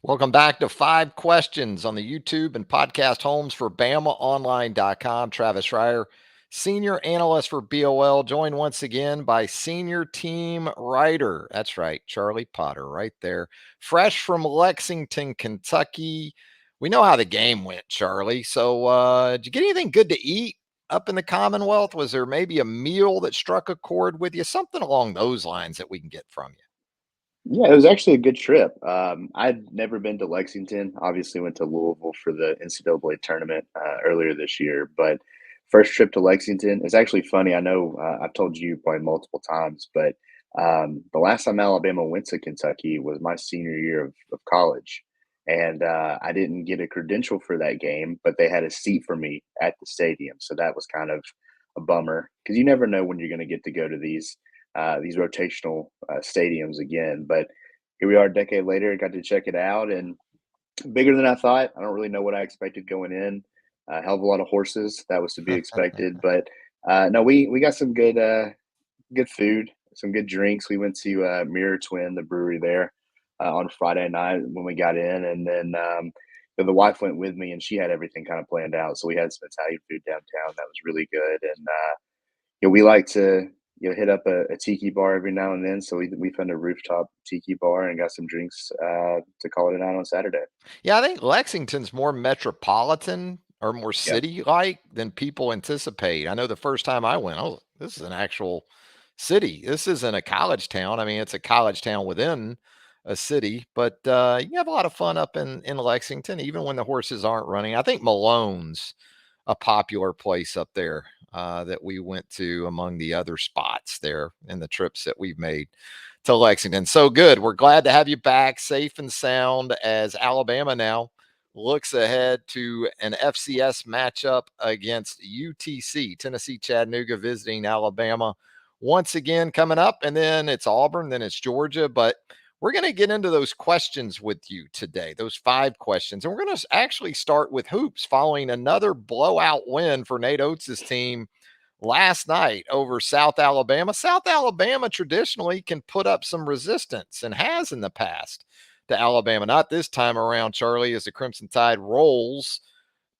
Welcome back to Five Questions on the YouTube and podcast homes for BamaOnline.com. Travis Reier, senior analyst for BOL, joined once again by senior team writer. That's right, Charlie Potter, right there. Fresh from Lexington, Kentucky. We know how the game went, Charlie. So, did you get anything good to eat up in the Commonwealth? Was there maybe a meal that struck a chord with you? Something along those lines that we can get from you. Yeah, it was actually a good trip. I'd never been to Lexington. Obviously, went to Louisville for the NCAA tournament earlier this year, but first trip to Lexington is actually funny. I know I've told you probably multiple times, but the last time Alabama went to Kentucky was my senior year of college, and I didn't get a credential for that game, but they had a seat for me at the stadium, so that was kind of a bummer because you never know when you're going to get to go to these rotational stadiums again. But here we are a decade later, got to check it out, and bigger than I thought. I don't really know what I expected going in. A hell of a lot of horses. That was to be expected. But no, we got some good food, some good drinks. We went to Mirror Twin, the brewery there, on Friday night when we got in, and then the wife went with me, and she had everything kind of planned out. So we had some Italian food downtown that was really good, and we like to hit up a tiki bar every now and then. So we found a rooftop tiki bar and got some drinks to call it a night on Saturday. Yeah, I think Lexington's more metropolitan or more Yeah. city-like than people anticipate. I know the first time I went, oh, this is an actual city. This isn't a college town. I mean, it's a college town within a city, but you have a lot of fun up in Lexington, even when the horses aren't running. I think Malone's a popular place up there that we went to among the other spots there in the trips that we've made to Lexington. So good. We're glad to have you back safe and sound as Alabama now looks ahead to an FCS matchup against UTC, Tennessee Chattanooga visiting Alabama once again coming up. And then it's Auburn, then it's Georgia. But we're going to get into those questions with you today, those five questions. And we're going to actually start with hoops following another blowout win for Nate Oates' team last night over South Alabama. South Alabama traditionally can put up some resistance and has in the past to Alabama. Not this time around, Charlie, as the Crimson Tide rolls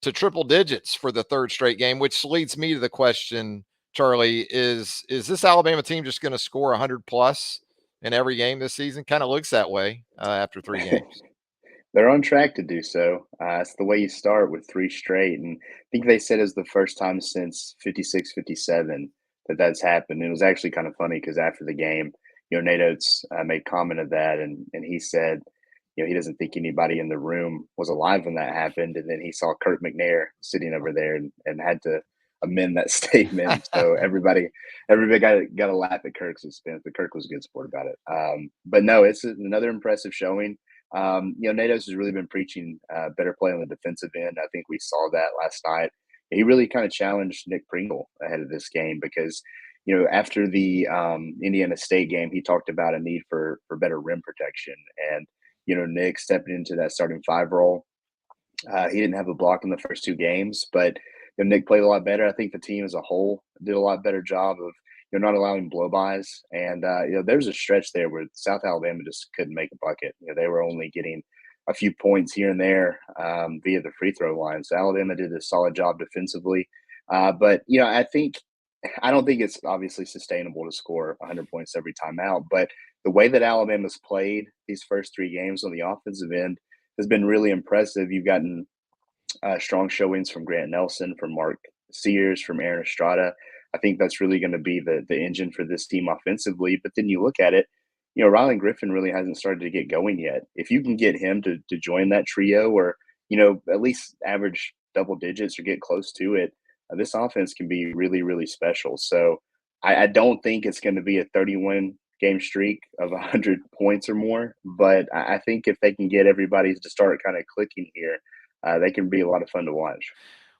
to triple digits for the third straight game, which leads me to the question, Charlie, is this Alabama team just going to score 100 plus in every game this season? Kind of looks that way after three games. They're on track to do so. It's the way you start with three straight. And I think they said it's the first time since 56, 57 that that's happened. And it was actually kind of funny because after the game, Nate Oates made comment of that. And he said, he doesn't think anybody in the room was alive when that happened. And then he saw Kurt McNair sitting over there and had to amend that statement. So everybody got to laugh at Kirk's expense, but Kirk was a good sport about it. But no, it's another impressive showing. Natos has really been preaching better play on the defensive end. I think we saw that last night. He really kind of challenged Nick Pringle ahead of this game because, after the Indiana State game, he talked about a need for better rim protection. And, Nick stepping into that starting five role. He didn't have a block in the first two games, but Nick played a lot better. I think the team as a whole did a lot better job of not allowing blowbys. And there's a stretch there where South Alabama just couldn't make a bucket. They were only getting a few points here and there via the free throw line. So Alabama did a solid job defensively. But I don't think it's obviously sustainable to score 100 points every time out. But the way that Alabama's played these first three games on the offensive end has been really impressive. You've gotten strong showings from Grant Nelson, from Mark Sears, from Aaron Estrada. I think that's really going to be the engine for this team offensively. But then you look at it, Rylan Griffin really hasn't started to get going yet. If you can get him to join that trio or, at least average double digits or get close to it, this offense can be really, really special. So I don't think it's going to be a 31 game streak of 100 points or more. But I think if they can get everybody to start kind of clicking here, they can be a lot of fun to watch.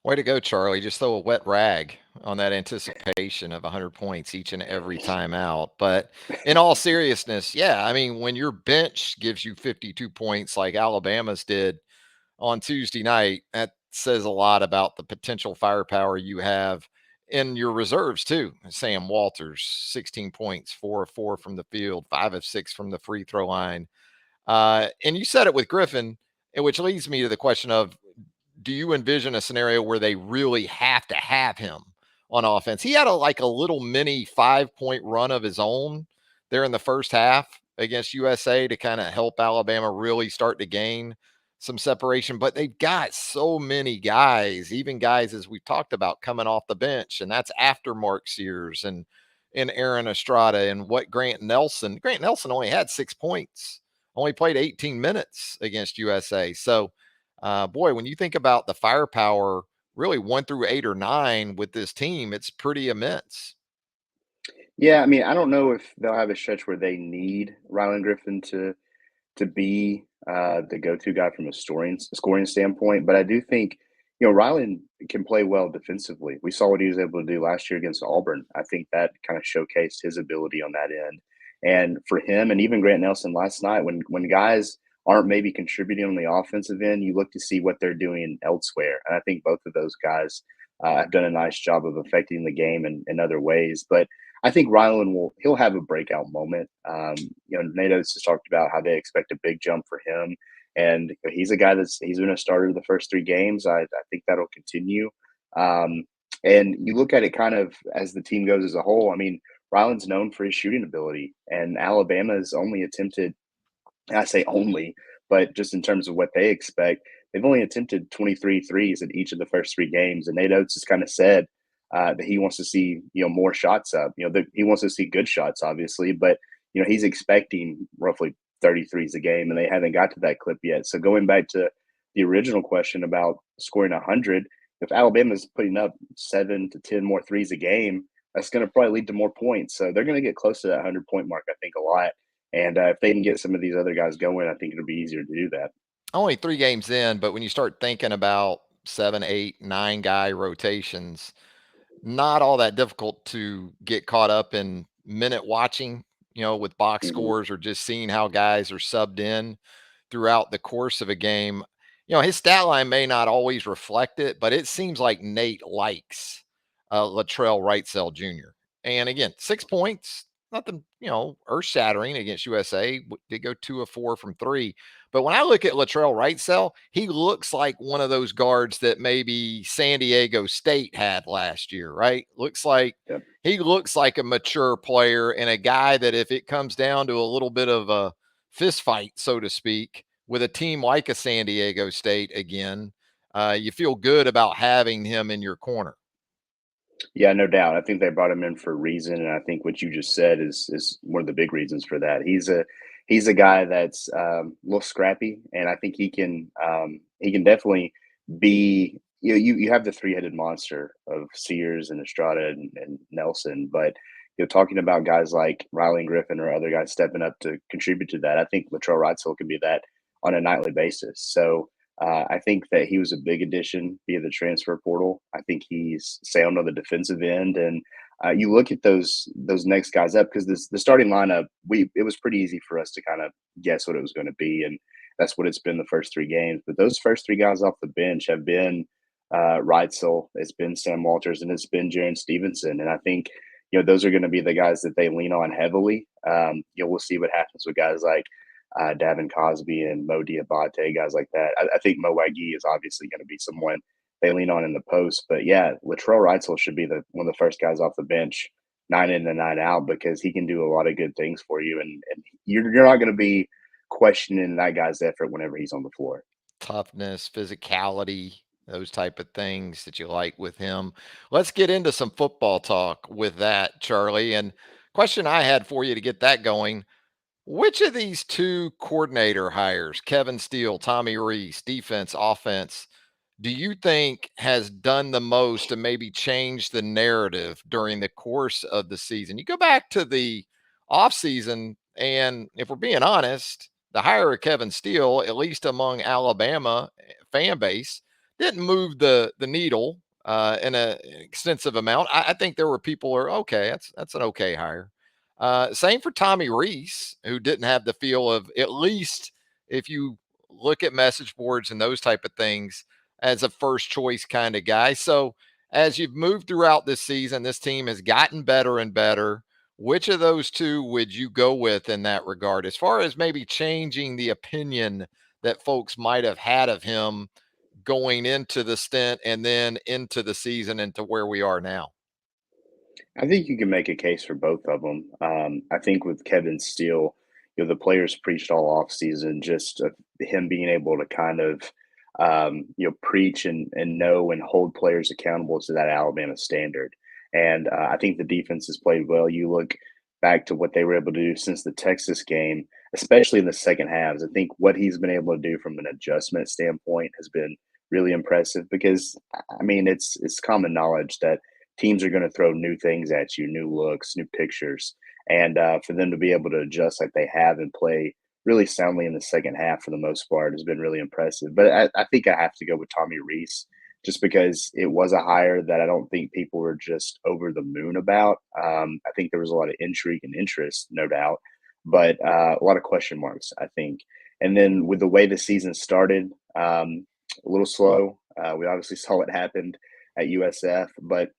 Way to go, Charlie. Just throw a wet rag on that anticipation of 100 points each and every time out. But in all seriousness, yeah, I mean, when your bench gives you 52 points like Alabama's did on Tuesday night, that says a lot about the potential firepower you have in your reserves, too. Sam Walters, 16 points, 4 of 4 from the field, 5 of 6 from the free throw line. And you said it with Griffin, which leads me to the question of, do you envision a scenario where they really have to have him on offense? He had like a little mini 5 point run of his own there in the first half against USA to kind of help Alabama really start to gain some separation. But they've got so many guys, even guys as we've talked about coming off the bench, and that's after Mark Sears and Aaron Estrada and what Grant Nelson. Grant Nelson only had 6 points, only played 18 minutes against USA. So boy, when you think about the firepower, really 1 through 8 or 9 with this team, it's pretty immense. Yeah, I mean, I don't know if they'll have a stretch where they need Rylan Griffin to be the go-to guy from a scoring standpoint. But I do think, Rylan can play well defensively. We saw what he was able to do last year against Auburn. I think that kind of showcased his ability on that end. And for him and even Grant Nelson last night, when guys aren't maybe contributing on the offensive end, you look to see what they're doing elsewhere. And I think both of those guys have done a nice job of affecting the game in other ways. But I think Rylan he'll have a breakout moment. Nate Oates has talked about how they expect a big jump for him, and he's a guy he's been a starter the first 3 games. I think that'll continue. Um, and you look at it kind of as the team goes as a whole. I mean, Rylan's known for his shooting ability, and Alabama's only attempted, I say only, but just in terms of what they expect, they've only attempted 23 threes in each of the first 3 games. And Nate Oates has kind of said that he wants to see, more shots up. He wants to see good shots, obviously, but he's expecting roughly 33s a game, and they haven't got to that clip yet. So going back to the original question about scoring 100, if Alabama's putting up 7 to 10 more threes a game, that's going to probably lead to more points. So they're going to get close to that 100 point mark, I think, a lot. And if they can get some of these other guys going, I think it'll be easier to do that. Only 3 games in, but when you start thinking about 7, 8, 9 guy rotations, not all that difficult to get caught up in minute watching, with box Mhm. scores or just seeing how guys are subbed in throughout the course of a game. His stat line may not always reflect it, but it seems like Nate likes Latrell Wrightsell Jr. And again, 6 points, nothing, earth shattering against USA. Did go 2 of 4 from 3. But when I look at Latrell Wrightsell, he looks like one of those guards that maybe San Diego State had last year, right? Yep. He looks like a mature player and a guy that if it comes down to a little bit of a fist fight, so to speak, with a team like a San Diego State again, you feel good about having him in your corner. Yeah, no doubt. I think they brought him in for a reason, and I think what you just said is one of the big reasons for that. He's a guy that's a little scrappy, and I think he can definitely be. You have the 3 headed monster of Sears and Estrada and Nelson, but talking about guys like Riley Griffin or other guys stepping up to contribute to that, I think Latrell Wrightsell can be that on a nightly basis. So I think that he was a big addition via the transfer portal. I think he's sound on the defensive end, and you look at those next guys up because the starting lineup, it was pretty easy for us to kind of guess what it was going to be, and that's what it's been the first 3 games. But those first 3 guys off the bench have been Reitzel, it's been Sam Walters, and it's been Jaron Stevenson, and I think those are going to be the guys that they lean on heavily. We'll see what happens with guys like Davin Cosby and Mo Diabate, guys like that. I think Mo Wagee is obviously going to be someone they lean on in the post. But yeah, Latrell Wrightsell should be one of the first guys off the bench, 9 in and 9 out, because he can do a lot of good things for you, and you're not going to be questioning that guy's effort whenever he's on the floor. Toughness, physicality, those type of things that you like with him. Let's get into some football talk with that, Charlie. And question I had for you to get that going. Which of these two coordinator hires, Kevin Steele, Tommy Rees, defense, offense, do you think has done the most to maybe change the narrative during the course of the season? You go back to the offseason, and if we're being honest, the hire of Kevin Steele, at least among Alabama fan base, didn't move the needle in an extensive amount. I think there were people who are okay. That's an okay hire. Same for Tommy Rees, who didn't have the feel of, at least if you look at message boards and those type of things, as a first choice kind of guy. So as you've moved throughout this season, this team has gotten better and better. Which of those two would you go with in that regard, as far as maybe changing the opinion that folks might have had of him going into the stint and then into the season and to where we are now? I think you can make a case for both of them. I think with Kevin Steele, the players preached all off season just of him being able to kind of, preach and know and hold players accountable to that Alabama standard. And I think the defense has played well. You look back to what they were able to do since the Texas game, especially in the second halves. I think what he's been able to do from an adjustment standpoint has been really impressive because I mean it's common knowledge that teams are going to throw new things at you, new looks, new pictures, and for them to be able to adjust like they have and play really soundly in the second half for the most part has been really impressive. But I think I have to go with Tommy Rees just because it was a hire that I don't think people were just over the moon about. I think there was a lot of intrigue and interest, no doubt, but a lot of question marks, I think. And then with the way the season started, a little slow. We obviously saw what happened at USF, but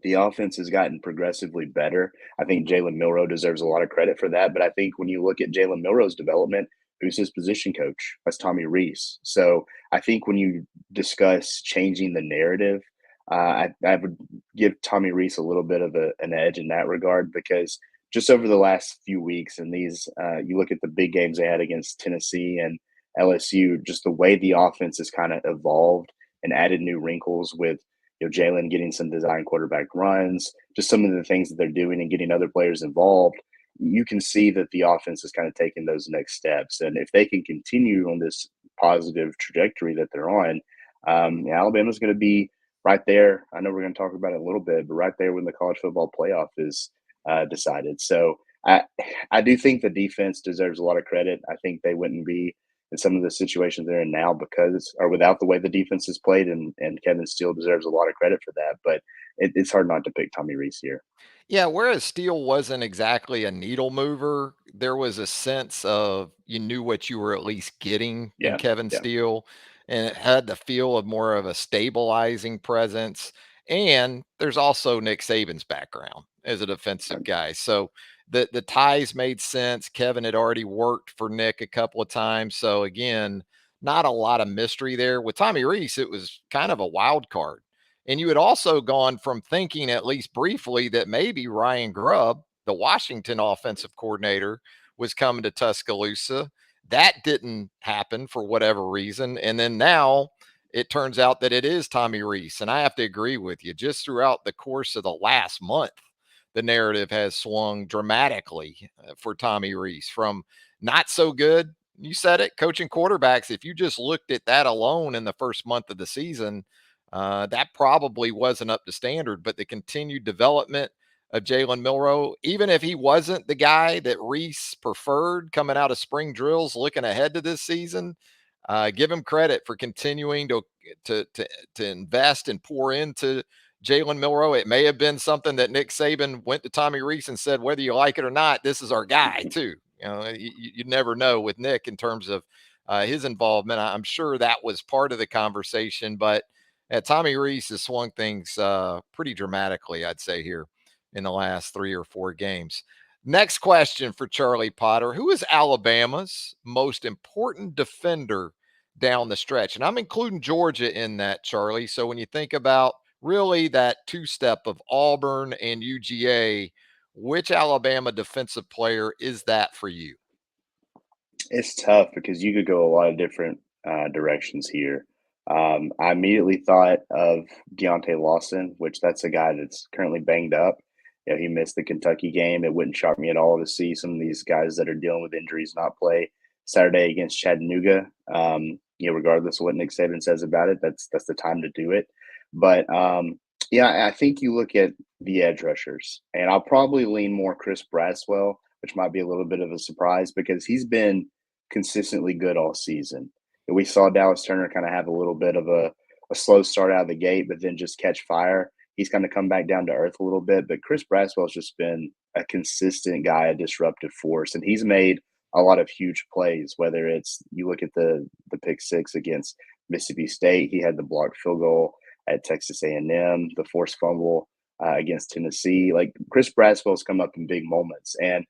the offense has gotten progressively better. I think Jalen Milroe deserves a lot of credit for that. But I think when you look at Jalen Milroe's development, who's his position coach? That's Tommy Rees. So I think when you discuss changing the narrative, I would give Tommy Rees a little bit of an edge in that regard because just over the last few weeks and these, you look at the big games they had against Tennessee and LSU, just the way the offense has kind of evolved and added new wrinkles with Jalen getting some design quarterback runs, just some of the things that they're doing and getting other players involved, you can see that the offense is kind of taking those next steps. And if they can continue on this positive trajectory that they're on, Alabama's going to be right there. I know we're going to talk about it a little bit, but right there when the college football playoff is decided. So I, I do think the defense deserves a lot of credit. I think they wouldn't be in some of the situations they're in now because or without the way the defense is played, and Kevin Steele deserves a lot of credit for that. But it's hard not to pick Tommy Rees here. Yeah, whereas Steele wasn't exactly a needle mover, there was a sense of you knew what you were at least getting in Yeah, Kevin yeah, Steele, and it had the feel of more of a stabilizing presence. And there's also Nick Saban's background as a defensive right, guy. So the ties made sense. Kevin had already worked for Nick a couple of times. So again, not a lot of mystery there. With Tommy Reese, it was kind of a wild card, and you had also gone from thinking, at least briefly, that maybe Ryan Grubb, the Washington offensive coordinator, was coming to Tuscaloosa. That didn't happen for whatever reason. And then now it turns out that it is Tommy Rees. And I have to agree with you. Just throughout the course of the last month, the narrative has swung dramatically for Tommy Rees from not so good. You said it, coaching quarterbacks. If you just looked at that alone in the first month of the season, that probably wasn't up to standard, but the continued development of Jalen Milroe, even if he wasn't the guy that Reese preferred coming out of spring drills, looking ahead to this season, give him credit for continuing to to invest and pour into Jalen Milroe. It may have been something that Nick Saban went to Tommy Reese and said, whether you like it or not, this is our guy too. You never know with Nick in terms of his involvement. I'm sure that was part of the conversation, but Tommy Reese has swung things pretty dramatically, I'd say, here in the last 3 or 4 games. Next question for Charlie Potter. Who is Alabama's most important defender down the stretch? And I'm including Georgia in that, Charlie. So when you think about really that two step of Auburn and UGA, which Alabama defensive player is that for you? it's tough because you could go a lot of different directions here. I immediately thought of Deontay Lawson, which that's a guy that's currently banged up. He missed the Kentucky game. It wouldn't shock me at all to see some of these guys that are dealing with injuries not play Saturday against Chattanooga. Regardless of what Nick Saban says about it, that's the time to do it. But yeah, I think you look at the edge rushers, and I'll probably lean more Chris Braswell, which might be a little bit of a surprise because he's been consistently good all season. And we saw Dallas Turner kind of have a little bit of a slow start out of the gate, but then just catch fire. He's kind of come back down to earth a little bit. But Chris Braswell's just been a consistent guy, a disruptive force, and he's made a lot of huge plays. Whether it's you look at the pick six against Mississippi State, he had the blocked field goal at Texas A&M, the forced fumble against Tennessee. Like Chris Braswell's come up in big moments, and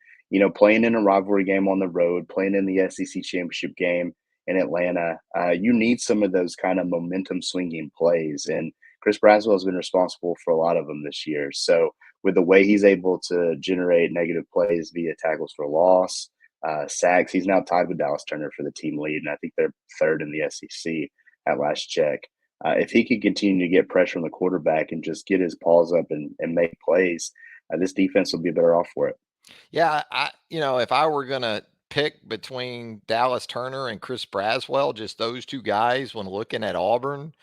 playing in a rivalry game on the road, playing in the SEC championship game in Atlanta, you need some of those kind of momentum swinging plays, and Chris Braswell has been responsible for a lot of them this year. So with the way he's able to generate negative plays via tackles for loss, sacks, he's now tied with Dallas Turner for the team lead, and I think they're third in the SEC at last check. If he could continue to get pressure on the quarterback and just get his paws up and make plays, this defense will be better off for it. Yeah, if I were gonna pick between Dallas Turner and Chris Braswell, just those two guys when looking at Auburn,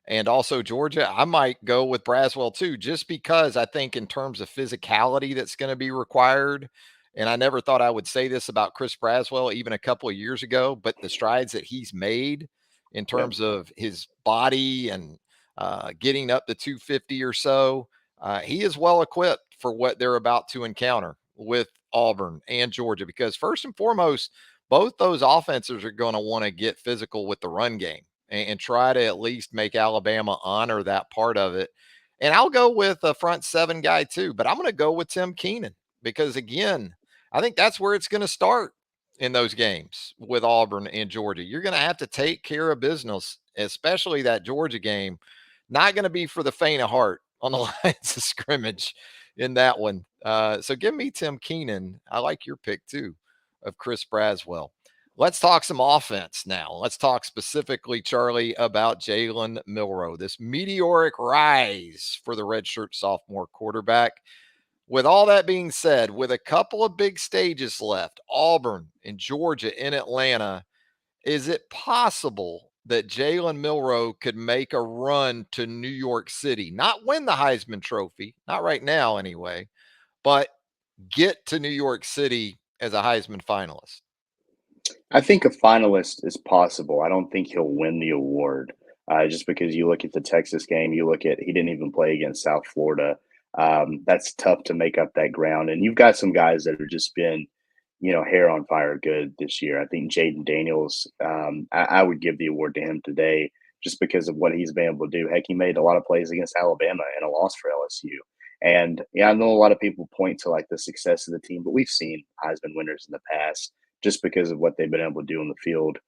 and also Georgia, I might go with Braswell too, just because I think in terms of physicality that's going to be required. And I never thought I would say this about Chris Braswell even a couple of years ago, but the strides that he's made in Yep. terms of his body and getting up to 250 or so, he is well equipped for what they're about to encounter with Auburn and Georgia. Because first and foremost, both those offenses are going to want to get physical with the run game and try to at least make Alabama honor that part of it. And I'll go with a front seven guy too, but I'm going to go with Tim Keenan because, again, I think that's where it's going to start in those games with Auburn and Georgia. You're going to have to take care of business, especially that Georgia game. Not going to be for the faint of heart on the lines of scrimmage in that one. So give me Tim Keenan. I like your pick too of Chris Braswell. Let's talk some offense now. Let's talk specifically, Charlie, about Jalen Milroe, this meteoric rise for the redshirt sophomore quarterback. With all that being said, with a couple of big stages left, Auburn and Georgia in Atlanta, is it possible that Jalen Milroe could make a run to New York City? Not win the Heisman Trophy, not right now anyway, but get to New York City as a Heisman finalist? I think a finalist is possible. I don't think he'll win the award, just because you look at the Texas game, you look at he didn't even play against South Florida. That's tough to make up that ground, and you've got some guys that have just been, hair on fire good this year. I think Jaden Daniels, I would give the award to him today just because of what he's been able to do. Heck, he made a lot of plays against Alabama and a loss for LSU. And yeah, I know a lot of people point to like the success of the team, but we've seen Heisman winners in the past just because of what they've been able to do in the field.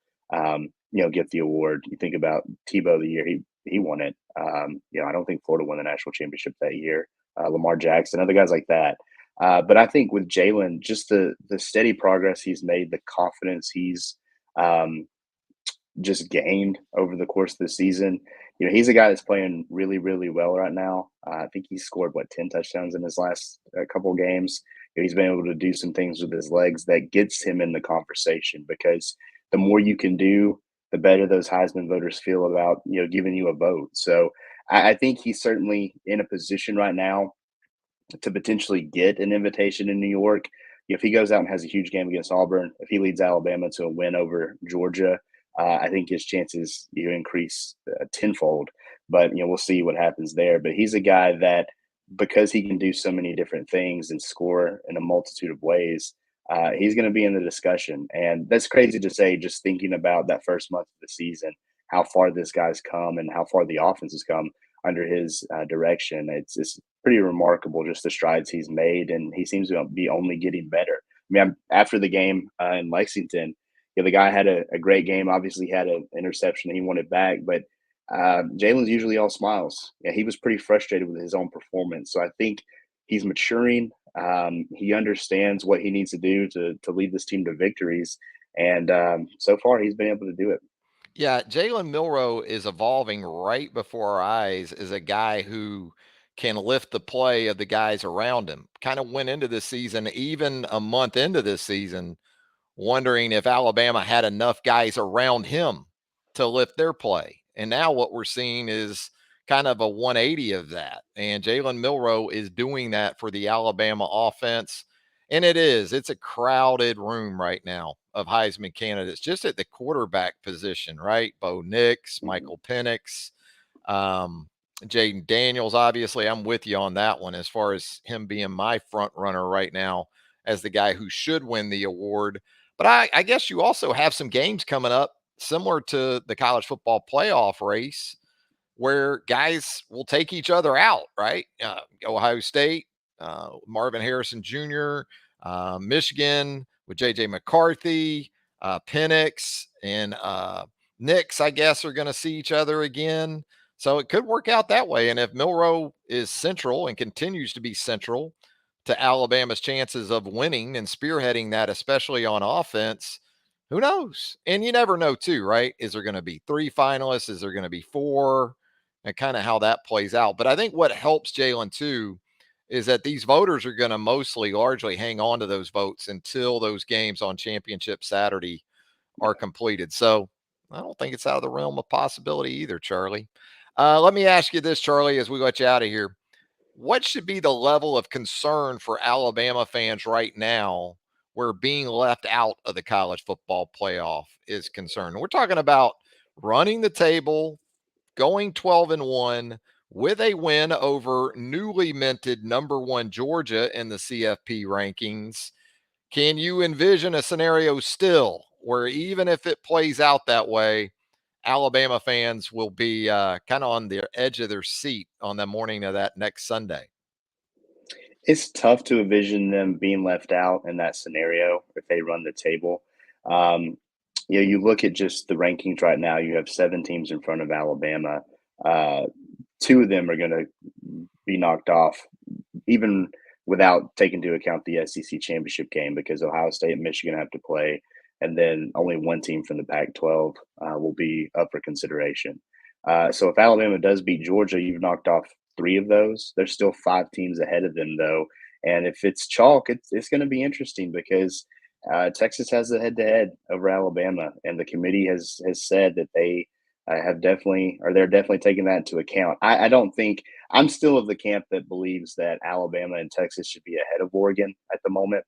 Get the award. You think about Tebow the year he won it. I don't think Florida won the national championship that year. Lamar Jackson, other guys like that. But I think with Jalen, just the steady progress he's made, the confidence he's um, just gained over the course of the season. He's a guy that's playing really, really well right now. I think he scored 10 touchdowns in his last couple of games. He's been able to do some things with his legs that gets him in the conversation because the more you can do, the better those Heisman voters feel about giving you a vote. So I think he's certainly in a position right now to potentially get an invitation in New York. If he goes out and has a huge game against Auburn, if he leads Alabama to a win over Georgia, I think his chances increase tenfold. But we'll see what happens there. But he's a guy that because he can do so many different things and score in a multitude of ways, he's going to be in the discussion. And that's crazy to say, just thinking about that first month of the season, how far this guy's come and how far the offense has come under his direction. It's pretty remarkable just the strides he's made, and he seems to be only getting better. I mean, after the game in Lexington, the guy had a great game. Obviously, he had an interception that he wanted back, but Jalen's usually all smiles. Yeah, he was pretty frustrated with his own performance. So I think he's maturing. He understands what he needs to do to lead this team to victories, and so far he's been able to do it. Yeah, Jalen Milroe is evolving right before our eyes as a guy who can lift the play of the guys around him. Kind of went into this season, even a month into this season, wondering if Alabama had enough guys around him to lift their play. And now what we're seeing is kind of a 180 of that. And Jalen Milroe is doing that for the Alabama offense. And it's a crowded room right now of Heisman candidates just at the quarterback position, right? Bo Nix, Mhm. Michael Penix, um, Jaden Daniels. Obviously, I'm with you on that one as far as him being my front runner right now as the guy who should win the award. But I guess you also have some games coming up similar to the college football playoff race where guys will take each other out, right? Ohio State, Marvin Harrison Jr., Michigan with J.J. McCarthy, Penix, and Nix, I guess, are going to see each other again. So it could work out that way. And if Milroe is central and continues to be central to Alabama's chances of winning and spearheading that, especially on offense, who knows? And you never know, too, right? Is there going to be 3 finalists? Is there going to be 4? And kind of how that plays out. But I think what helps Jalen, too, is that these voters are going to mostly largely hang on to those votes until those games on Championship Saturday are completed. So I don't think it's out of the realm of possibility either, Charlie. Let me ask you this, Charlie, as we let you out of here. What should be the level of concern for Alabama fans right now where being left out of the college football playoff is concerned? We're talking about running the table, going 12-1 with a win over newly minted number 1 Georgia in the CFP rankings. Can you envision a scenario still where even if it plays out that way, Alabama fans will be kind of on the edge of their seat on the morning of that next Sunday? It's tough to envision them being left out in that scenario if they run the table. Um, you look at just the rankings right now. You have 7 teams in front of Alabama. Uh, 2 of them are going to be knocked off, even without taking into account the SEC championship game, because Ohio State and Michigan have to play, and then only 1 team from the Pac-12 will be up for consideration. So if Alabama does beat Georgia, you've knocked off 3 of those. There's still 5 teams ahead of them, though, and if it's chalk, it's going to be interesting because Texas has a head-to-head over Alabama, and the committee has said that they have definitely, or they're definitely taking that into account. I don't think I'm still of the camp that believes that Alabama and Texas should be ahead of Oregon at the moment.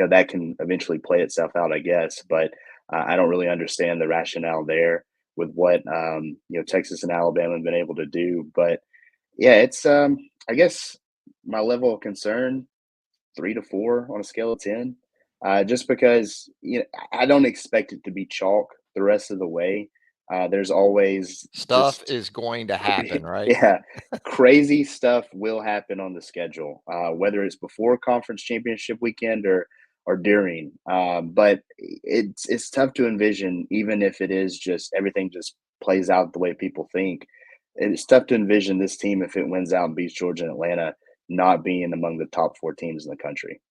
That can eventually play itself out, I guess, but I don't really understand the rationale there with what Texas and Alabama have been able to do. But yeah, it's I guess my level of concern 3 to 4 on a scale of 10, just because I don't expect it to be chalk the rest of the way. There's always Stuff just is going to happen, right? yeah, crazy stuff will happen on the schedule, whether it's before conference championship weekend or during. But it's tough to envision, even if it is just everything just plays out the way people think. It's tough to envision this team, if it wins out and beats Georgia and Atlanta, not being among the top 4 teams in the country.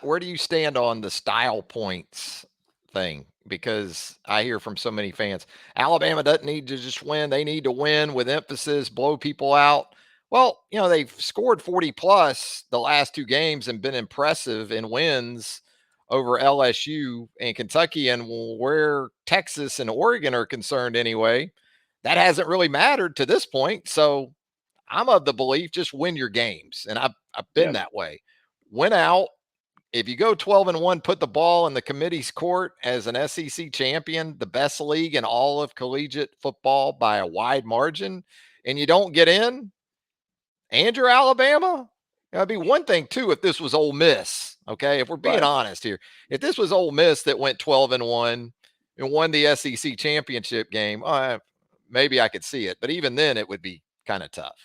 Where do you stand on the style points thing? Because I hear from so many fans, Alabama doesn't need to just win; they need to win with emphasis, blow people out. Well, they've scored 40 plus the last 2 games and been impressive in wins over LSU and Kentucky. And where Texas and Oregon are concerned, anyway, that hasn't really mattered to this point. So I'm of the belief just win your games, and I've been Yep. that way. Win out. If you go 12-1, put the ball in the committee's court as an SEC champion, the best league in all of collegiate football by a wide margin, and you don't get in, and you're Alabama, it'd be one thing too if this was Ole Miss. Okay, if we're being Right. honest here, if this was Ole Miss that went 12-1 and won the SEC championship game, maybe I could see it. But even then, it would be kind of tough.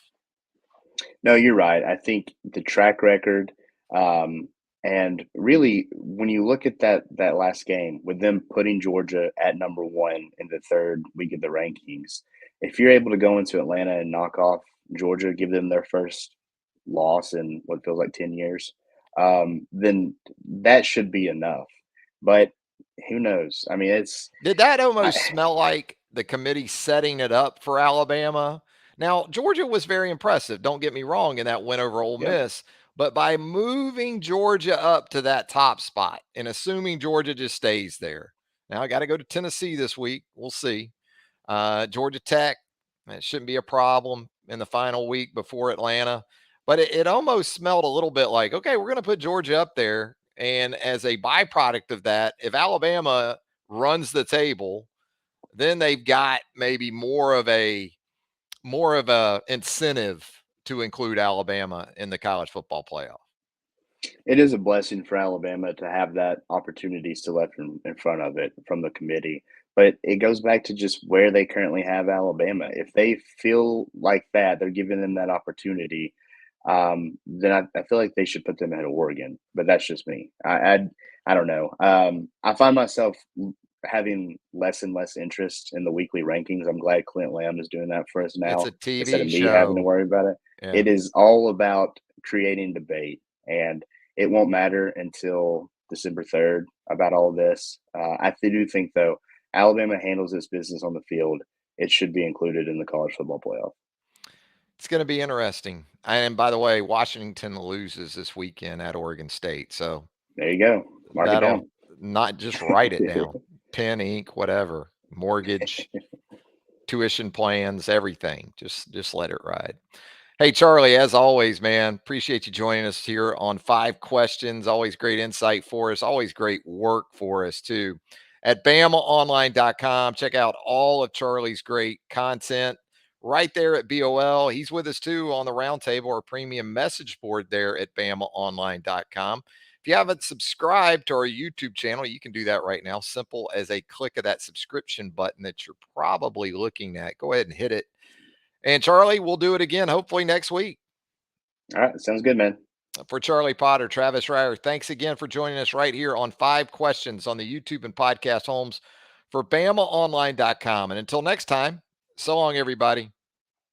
No, you're right. I think the track record, um, and really, when you look at that last game with them putting Georgia at number 1 in the 3rd week of the rankings, if you're able to go into Atlanta and knock off Georgia, give them their first loss in what feels like 10 years, then that should be enough. But who knows? I mean, Did that I, almost smell like the committee setting it up for Alabama? Now, Georgia was very impressive. Don't get me wrong in that win over Ole yep, Miss. But by moving Georgia up to that top spot and assuming Georgia just stays there, now I got to go to Tennessee this week. We'll see. Georgia Tech, it shouldn't be a problem in the final week before Atlanta. But it almost smelled a little bit like, okay, we're going to put Georgia up there. And as a byproduct of that, if Alabama runs the table, then they've got maybe more of a incentive to include Alabama in the college football playoff. it is a blessing for Alabama to have that opportunity still left in front of it from the committee. But it goes back to just where they currently have Alabama. If they feel like that, they're giving them that opportunity, then I feel like they should put them ahead of Oregon. But that's just me. I don't know. I find myself having less and less interest in the weekly rankings. I'm glad Clint Lamb is doing that for us It's now a instead of TV me having to show. worry about it. Yeah. It is all about creating debate, and it won't matter until December 3rd about all this. I do think, though, Alabama handles this business on the field. It should be included in the college football playoff. It's going to be interesting. And by the way, Washington loses this weekend at Oregon State. So There you go. Mark it that'll down. not just write it down, pen, ink, whatever, mortgage, tuition plans, everything. Just let it ride. Hey, Charlie, as always, man, appreciate you joining us here on Five Questions. Always great insight for us, always great work for us, too. At BamaOnline.com, check out all of Charlie's great content right there at BOL. He's with us, too, on the roundtable or premium message board there at BamaOnline.com. If you haven't subscribed to our YouTube channel, you can do that right now. Simple as a click of that subscription button that you're probably looking at. Go ahead and hit it. And Charlie, we'll do it again hopefully next week. All right. Sounds good, man. For Charlie Potter, Travis Reier, thanks again for joining us right here on Five Questions on the YouTube and podcast homes for BamaOnline.com. And until next time, so long, everybody.